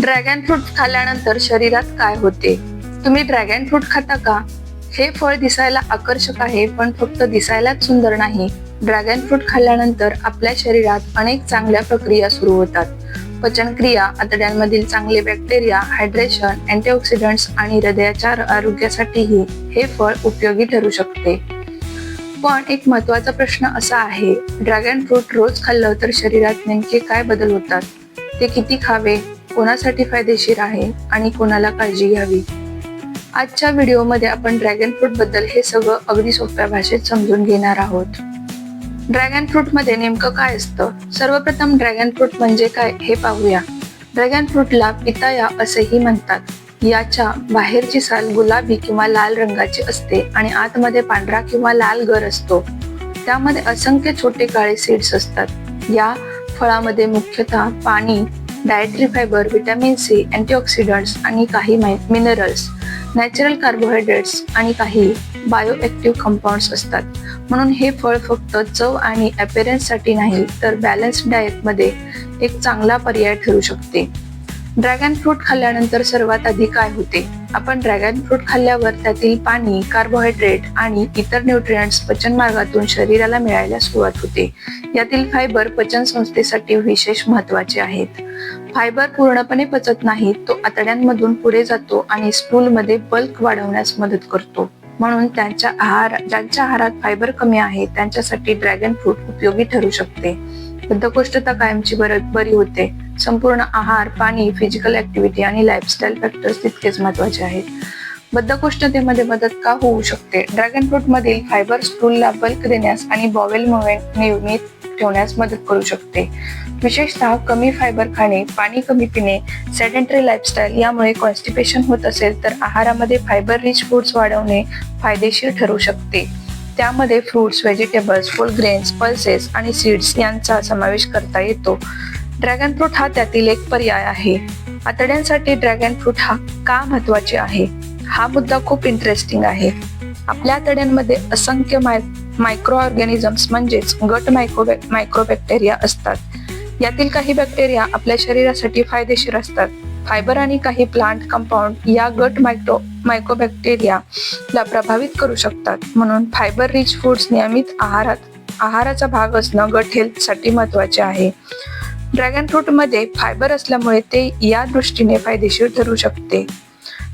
Dragon fruit खाल्ल्यानंतर शरीरात काय होते? तुम्ही ड्रॅगन फ्रूट खाता का? हे फळ दिसायला आकर्षक आहे, पण फक्त दिसायलाच सुंदर नाही. ड्रॅगन फ्रूट खाल्ल्यानंतर आपल्या शरीरात अनेक चांगल्या प्रक्रिया सुरू होतात. पचनक्रिया, आतड्यांमधील चांगले बॅक्टेरिया, हायड्रेशन, अँटीऑक्सिडंट्स आणि हृदयाच्या आरोग्यासाठीही हे फळ उपयोगी ठरू शकते. पण एक महत्त्वाचा प्रश्न असा आहे, ड्रॅगन फ्रूट रोज खाल्लं तर शरीरात नेमके काय बदल होतात? ते किती खावे? कोणासाठी फायदेशीर आहे आणि कोणाला काळजी घ्यावी? आजच्या व्हिडिओमध्ये आपण ड्रॅगन फ्रूट बद्दल हे सगळं अगदी सोप्या भाषेत समजून घेणार आहोत. ड्रॅगन फ्रूट मध्ये नेमकं काय असतं? सर्वप्रथम ड्रॅगन फ्रूट म्हणजे काय हे पाहूया. ड्रॅगन फ्रूटला पिताया असेही म्हणतात. याच्या बाहेरची साल गुलाबी किंवा लाल रंगाची असते आणि आतमध्ये पांढरा किंवा लाल गर असतो. त्यामध्ये असंख्य छोटे काळे सीड्स असतात. या फळामध्ये मुख्यतः पाणी, dietary fibre, vitamin C, antioxidants आणि काही मिनरल्स, नॅचरल कार्बोहायड्रेट्स आणि काही बायोएक्टिव्ह कंपाऊंड्स असतात. म्हणून हे फळ फक्त चव आणि अपीअरन्ससाठी नाही, तर बॅलन्स्ड डाएटमध्ये एक चांगला पर्याय ठरू शकते. ड्रॅगन फ्रूट खाल्ल्यानंतर सर्वात आधी काय होते? आपण ड्रॅगन फ्रूट खाल्ल्यावर त्यातील पाणी, कार्बोहायड्रेट आणि इतर न्यूट्रिएंट्स पचन मार्गातून शरीराला मिळायला सुरुवात होते. यातील फायबर पचन संस्थेसाठी विशेष महत्त्वाचे आहेत. फायबर पूर्णपणे पचत नाही, तो आतड्यांमधून पुढे जातो आणि स्टूलमध्ये बल्क वाढवण्यास मदत करतो. म्हणून ज्यांच्या आहारात फायबर कमी आहे त्यांच्यासाठी ड्रॅगन फ्रूट उपयोगी ठरू शकते. बद्धकोष्ठता कायमची बरी होते. संपूर्ण आहार, पाणी, फिजिकल ऍक्टिव्हिटी आणि लाईफस्टाईल फॅक्टर्स तितकेच महत्त्वाचे आहेत. बद्धकोष्ठतेमध्ये मदत का होऊ शकते? ड्रॅगन फ्रूट मधील फायबर स्टूलला बल्क देण्यास आणि बॉवेल मुवमेंट नियमित ठेवण्यास मदत करू शकते. विशेषतः कमी फायबर खाणे, पाणी कमी पिणे, सेडेंटरी लाईफस्टाईल यामुळे कॉन्स्टिपेशन होत असेल तर आहारामध्ये फायबर रिच फूड्स वाढवणे फायदेशीर ठरू शकते. त्यामध्ये fruits, vegetables, whole grains, pulses आणि सीड्स यांचा समावेश करता येतो. ड्रॅगन फ्रूट हा त्यातील एक पर्याय आहे. आतड्यांसाठी ड्रॅगन फ्रूट हा का महत्त्वाचे आहे? हा मुद्दा खूप इंटरेस्टिंग आहे. आपल्या आतड्यांमध्ये असंख्य मायक्रो ऑर्गॅनिझम्स म्हणजेच गट मायक्रोबॅक्टेरिया असतात. यातील काही बॅक्टेरिया आपल्या शरीरासाठी फायदेशीर असतात. फायबर आणि काही प्लांट कंपाऊंड या गट मायक्रोबॅक्टेरियाला प्रभावित करू शकतात. म्हणून फायबर रिच फूड्स नियमित आहाराचा भाग असणं गट हेल्थसाठी महत्त्वाचे आहे. ड्रॅगन फ्रूट मध्ये फायबर असल्यामुळे ते या दृष्टीने फायदेशीर ठरू शकते.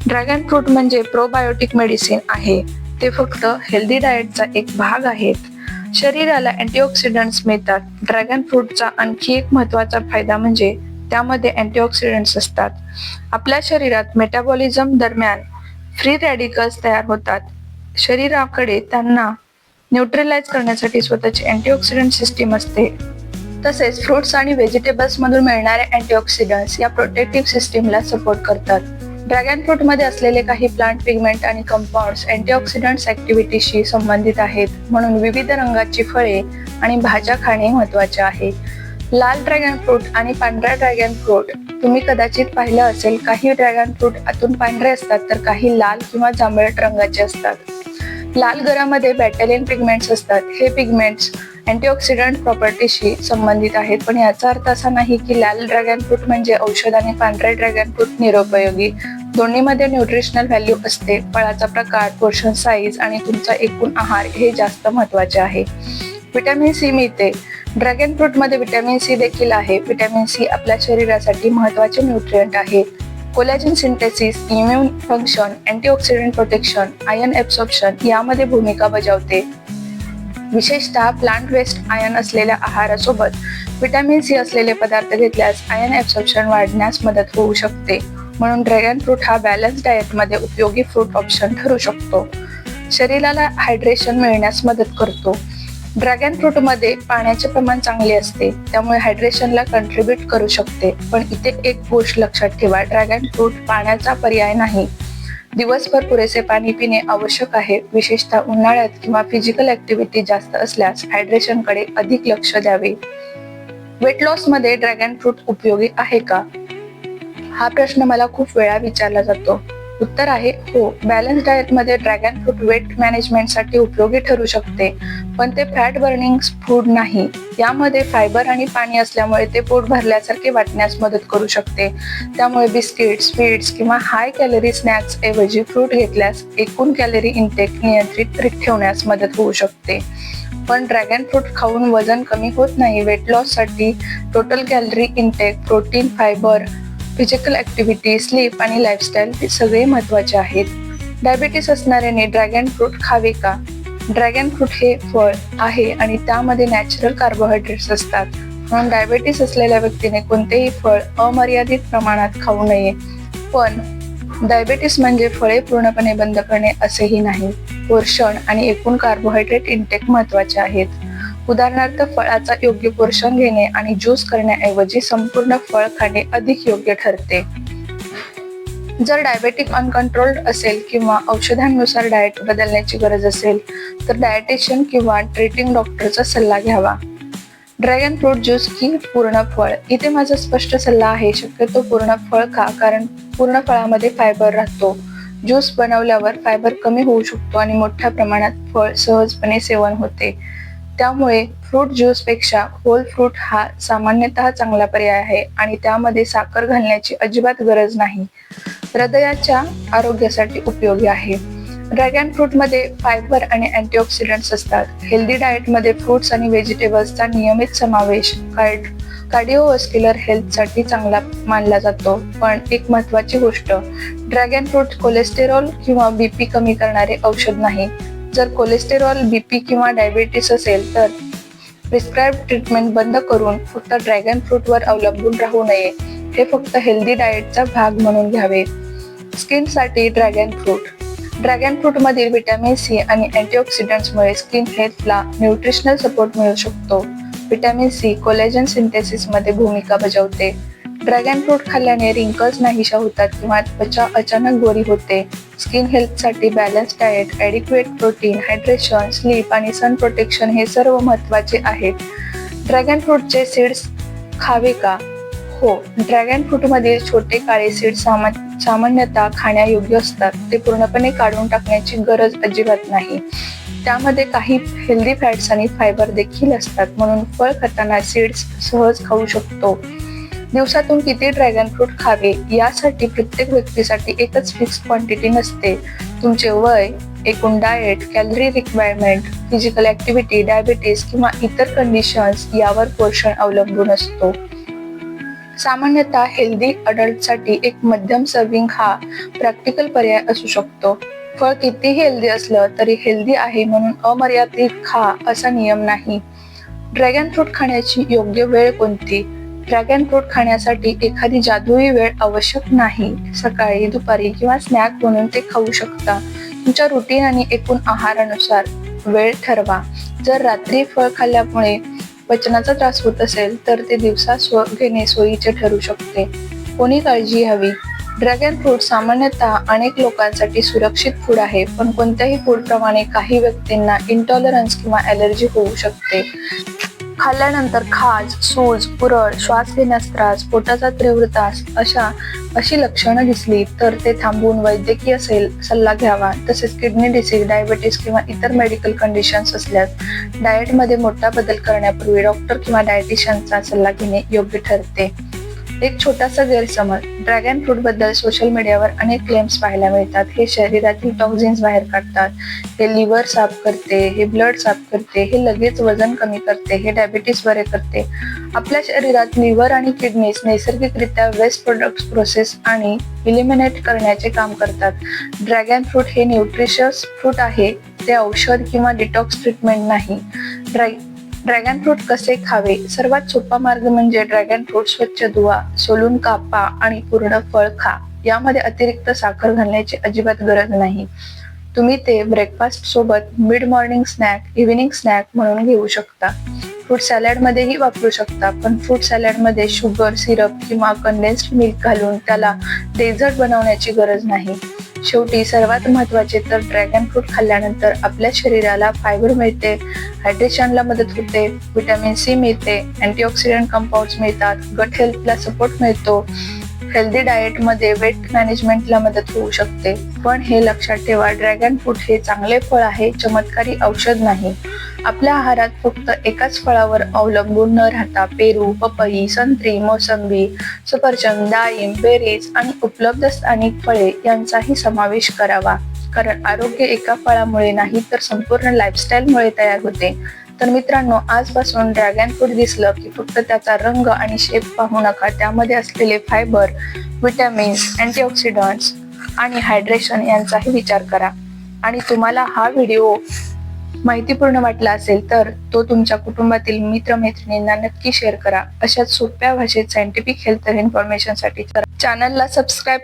ड्रॅगन फ्रूट म्हणजे प्रोबायोटिक मेडिसिन आहे. ते फक्त हेल्दी डाएटचा एक भाग आहेत. शरीराला अँटीऑक्सिडंट्स मिळतात. ड्रॅगन फ्रूटचा आणखी एक महत्त्वाचा फायदा म्हणजे त्यामध्ये अँटीऑक्सिडंट्स असतात. आपल्या शरीरात मेटाबॉलिझम दरम्यान फ्री रॅडिकल्स तयार होतात. शरीराकडे त्यांना न्यूट्रलाइज करण्यासाठी स्वतःची अँटीऑक्सिडंट सिस्टीम असते. तसेच फ्रूट्स आणि व्हेजिटेबल्स मधून मिळणारे अँटीऑक्सिडंट्स या प्रोटेक्टिव्ह सिस्टीमला सपोर्ट करतात. ड्रॅगन फ्रूट मध्ये असलेले काही प्लांट पिगमेंट आणि कंपाऊंड्स अँटीऑक्सिडंट्स ऍक्टिव्हिटीशी संबंधित आहेत. म्हणून विविध रंगाची फळे आणि भाज्या खाणे महत्त्वाचे आहे. लाल ड्रॅगन फ्रूट आणि पांढरा ड्रॅगन फ्रूट तुम्ही कदाचित पाहिलं असेल. काही ड्रॅगन फ्रूट आतून पांढरे असतात तर काही लाल किंवा जांभळट रंगाचे असतात. लाल गरामध्ये बॅटॅलियन पिगमेंट्स असतात. हे पिगमेंट्स अँटीऑक्सिडंट प्रॉपर्टीशी संबंधित आहेत. पण याचा अर्थ असा नाही की लाल ड्रॅगन फ्रूट म्हणजे औषध आणि पांढरे ड्रॅगन फ्रूट निरुपयोगी. दोन्हीमध्ये न्यूट्रिशनल व्हॅल्यू असते. फळाचा प्रकार, पोर्शन साईज आणि तुमचा एकूण आहार हे जास्त महत्त्वाचे आहे. व्हिटॅमिन सी मिळते. ड्रॅगन फ्रूट मध्ये व्हिटॅमिन सी देखील आहे. व्हिटॅमिन सी आपल्या शरीरासाठी महत्त्वाचे न्यूट्रिएंट आहे. Collagen synthesis, immune function, antioxidant protection, iron absorption यामध्ये भूमिका बजावते. विशेषतः प्लांट वेस्ट आयर्न असलेल्या आहारासोबत व्हिटॅमिन सी असलेले पदार्थ घेतल्यास आयर्न ऍब्सॉर्प्शन वाढण्यास मदत होऊ शकते. म्हणून ड्रॅगन फ्रूट हा बॅलन्स डाएटमध्ये उपयोगी फ्रूट ऑप्शन ठरू शकतो. शरीराला हायड्रेशन मिळण्यास मदत करतो. ड्रॅगन फ्रूटमध्ये पाण्याचे प्रमाण चांगले असते, त्यामुळे हायड्रेशनला कंट्रीब्यूट करू शकते. पण इथे एक गोष्ट लक्षात ठेवा, ड्रॅगन फ्रूट पाण्याचा पर्याय नाही. दिवसभर पुरेसे पाणी पिणे आवश्यक आहे. विशेषतः उन्हाळ्यात किंवा फिजिकल ऍक्टिव्हिटी जास्त असल्यास हायड्रेशनकडे अधिक लक्ष द्यावे. वेट लॉस मध्ये ड्रॅगन फ्रूट उपयोगी आहे का? हा प्रश्न मला खूप वेळा विचारला जातो. उत्तर आहे हो. बॅलन्स डाएटमध्ये ड्रॅगन फ्रूट वेट मॅनेजमेंटसाठी उपयोगी ठरू शकते, पण ते फॅट बर्निंग फूड नाही. यामध्ये फायबर आणि पाणी असल्यामुळे ते पोट भरल्यासारखे वाटण्यास मदत करू शकते. त्यामुळे बिस्किट, स्वीट्स किंवा हाय कॅलरी स्नॅक्स ऐवजी फ्रूट घेतल्यास एकूण कॅलरी इंटेक नियंत्रित ठेवण्यास मदत होऊ शकते. पण ड्रॅगन फ्रूट खाऊन वजन कमी होत नाही. वेट लॉससाठी total calorie intake, protein, fibre, physical activity, sleep आणि लाईफस्टाईल हे सगळे महत्त्वाचे आहेत. डायबिटीस असणाऱ्याने ड्रॅगन फ्रूट खावे का? ड्रॅगन फ्रूट हे फळ आहे आणि त्यामध्ये नॅचरल कार्बोहायड्रेट्स असतात. म्हणून डायबिटीस असलेल्या व्यक्तीने कोणतेही फळ अमर्यादित प्रमाणात खाऊ नये. पण डायबिटीस म्हणजे फळे पूर्णपणे बंद करणे असेही नाही. पोषण आणि एकूण कार्बोहायड्रेट इंटेक महत्त्वाचे आहेत. उदाहरणार्थ, फळाचा योग्य पोषण घेणे आणि ज्यूस करण्याऐवजी संपूर्ण फळ खाणे अधिक योग्य ठरते. जर डायबेटिक अनकंट्रोल्ड असेल किंवा औषधांनुसार डाएट बदलण्याची गरज असेल तर डायटिशियन किंवा ट्रीटिंग डॉक्टरचा सल्ला घ्यावा. ड्रॅगन फ्रूट ज्यूस की पूर्ण फळ? इथे माझा स्पष्ट सल्ला आहे, शक्यतो पूर्ण फळ खा, कारण पूर्ण फळामध्ये फायबर राहतो. ज्यूस बनवल्यावर फायबर कमी होऊ शकतो आणि मोठ्या प्रमाणात फळ सहजपणे सेवन होते. त्यामुळे फ्रूट ज्यूसपेक्षा होल फ्रूट हा सामान्यतः चांगला पर्याय आहे आणि त्यामध्ये साखर घालण्याची अजिबात गरज नाही. हृदयाच्या आरोग्यासाठी उपयोगी आहे. ड्रॅगन फ्रूटमध्ये फायबर आणि अँटीऑक्सिडंट्स असतात. हेल्दी डाएटमध्ये फ्रूट्स आणि व्हेजिटेबल्सचा नियमित समावेश कार्डिओव्हास्क्युलर हेल्थसाठी चांगला मानला जातो. पण एक महत्त्वाची गोष्ट, ड्रॅगन फ्रूट कोलेस्टेरॉल किंवा बीपी कमी करणारे औषध नाही. जर कोलेस्टेरॉल, बीपी किंवा डायबिटीस असेल तर प्रिस्क्राइब ट्रीटमेंट बंद करून फक्त ड्रॅगन फ्रूटवर अवलंबून राहू नये. हे फक्त हेल्दी डाएटचा भाग म्हणून घ्यावे. स्किनसाठी ड्रॅगन फ्रूट. ड्रॅगन फ्रूटमधील व्हिटॅमिन सी आणि अँटीऑक्सिडंट्समुळे स्किन हेल्थला न्यूट्रिशनल सपोर्ट मिळू शकतो. व्हिटॅमिन सी कोलेजन सिंथेसिसमध्ये भूमिका बजावते. ड्रॅगन फ्रूट खाल्ल्याने रिंकल्स नाहीशा होतात किंवा त्वचा अचानक गोरी होते. स्किन हेल्थसाठी balance diet, adequate protein, hydration, sleep आणि सन प्रोटेक्शन हे सर्व महत्त्वाचे आहेत. ड्रॅगन फ्रूटचे सीड्स खावे का? हो. ड्रॅगन फ्रूटमधील छोटे काळे सीड्स सामान्यतः खाण्यायोग्य असतात. ते पूर्णपणे काढून टाकण्याची गरज अजिबात नाही. त्यामध्ये काही हेल्दी फॅट्स आणि फायबर देखील असतात, म्हणून फळ खाताना सीड्स सहज खाऊ शकतो. दिवसातून किती ड्रॅगन फ्रूट खावे यासाठी प्रत्येक व्यक्तीसाठी एकच फिक्स क्वांटिटी नसते. तुमचे वय, एकूण diet, calorie requirement, physical activity, diabetes किंवा इतर कंडिशन्स यावर पोषण अवलंबून असतो. सामान्यतः हेल्दी अडल्टसाठी एक मध्यम सर्विंग हा प्रॅक्टिकल पर्याय असू शकतो. फळ कितीही हेल्दी असलं तरी हेल्दी आहे म्हणून अमर्यादित खा असा नियम नाही. ड्रॅगन फ्रूट खाण्याची योग्य वेळ कोणती? ड्रॅगन फ्रूट खाण्यासाठी एखादी जादुई वेळ आवश्यक नाही. सकाळी, दुपारी किंवा स्नॅक म्हणून ते खाऊ शकता. तुमच्या रुटीन आणि एकूण आहारानुसार वेळ ठरवा. जर रात्री फळ खाल्ल्यामुळे पचनाचा त्रास होत असेल तर ते दिवसा घेणे सोयीचे ठरू शकते. कोणी काळजी हवी? ड्रॅगन फ्रूट सामान्यतः अनेक लोकांसाठी सुरक्षित फूड आहे, पण कोणत्याही फूडप्रमाणे काही व्यक्तींना इंटॉलरन्स किंवा ॲलर्जी होऊ शकते. खाल्ल्यानंतर खाज, सूज, पुरळ, श्वास घेण्यास त्रास, पोटाचा तीव्र त्रास अशी लक्षणं दिसली तर ते थांबवून वैद्यकीय सल्ला घ्यावा. तसेच किडनी डिसीज, डायबिटीस किंवा इतर मेडिकल कंडिशन्स असल्यास डाएटमध्ये मोठा बदल करण्यापूर्वी डॉक्टर किंवा डायटिशियनचा सल्ला घेणे योग्य ठरते. एक छोटासा गैरसमज. ड्रॅगन फ्रूट बद्दल सोशल मीडियावर अनेक क्लेम्स पाहायला मिळतात. हे शरीरातील टॉक्झिन्स बाहेर काढतात, हे लिव्हर साफ करते, हे ब्लड साफ करते, हे लगेच वजन कमी करते, हे डायबिटीस बरे करते. आपल्या शरीरात लिव्हर आणि किडनीज नैसर्गिकरित्या वेस्ट प्रोडक्ट्स प्रोसेस आणि इलिमिनेट करण्याचे काम करतात. ड्रॅगन फ्रूट हे न्यूट्रिशियस फ्रूट आहे, ते औषध किंवा डिटॉक्स ट्रीटमेंट नाही. ड्रॅगन फ्रूट कसे खावे? सर्वात सोपा मार्ग म्हणजे ड्रॅगन फ्रूट स्वच्छ धुवा, सोलून कापा आणि पूर्ण फळ खा. यामध्ये अतिरिक्त साखर घालण्याची अजिबात गरज नाही. तुम्ही ते ब्रेकफास्ट सोबत, mid morning snack, evening snack म्हणून घेऊ शकता. फ्रूट सॅलडमध्येही वापरू शकता, पण फ्रूट सॅलडमध्ये शुगर सिरप किंवा कंडेन्स्ड मिल्क घालून त्याला डेझर्ट बनवण्याची गरज नाही. शेवटी सर्वात महत्त्वाचे तर ड्रॅगन फ्रूट खाल्ल्यानंतर आपल्या शरीराला फायबर मिळते, हायड्रेशनला मदत होते, व्हिटॅमिन सी मिळते, अँटीऑक्सिडंट कंपाऊंड्स मिळतात, गट हेल्थला सपोर्ट मिळतो, हेल्दी डाएट मध्ये वेट मॅनेजमेंटला मदत होऊ शकते. पण हे लक्षात ठेवा, ड्रॅगन फ्रूट हे चांगले फळ आहे, चमत्कारी औषध नाही. आपल्या आहारात फक्त एकाच फळावर अवलंबून न राहता पेरू, पपई, संत्री, मोसंबी, सफरचंद, डाळिंब, बेरीज आणि उपलब्ध स्थानिक फळे यांचाही समावेश करावा. कारण आरोग्य एका फळामुळे नाही तर संपूर्ण लाईफस्टाईलमुळे तयार होते. तर मित्रांनो, आजपासून ड्रॅगन फ्रूट दिसलं की फक्त त्याचा रंग आणि शेप पाहू नका. त्यामध्ये असलेले फायबर, विटॅमिन्स, अँटीऑक्सिडंट्स आणि हायड्रेशन यांचाही विचार करा. आणि तुम्हाला हा व्हिडिओ माहितीपूर्ण वाटला असेल तर तो तुमच्या कुटुंबातील मित्रमैत्रिणींना नक्की शेअर करा. अशाच सोप्या भाषेत सायंटिफिक हेल्थ इन्फॉर्मेशन साठी चॅनलला सबस्क्राईब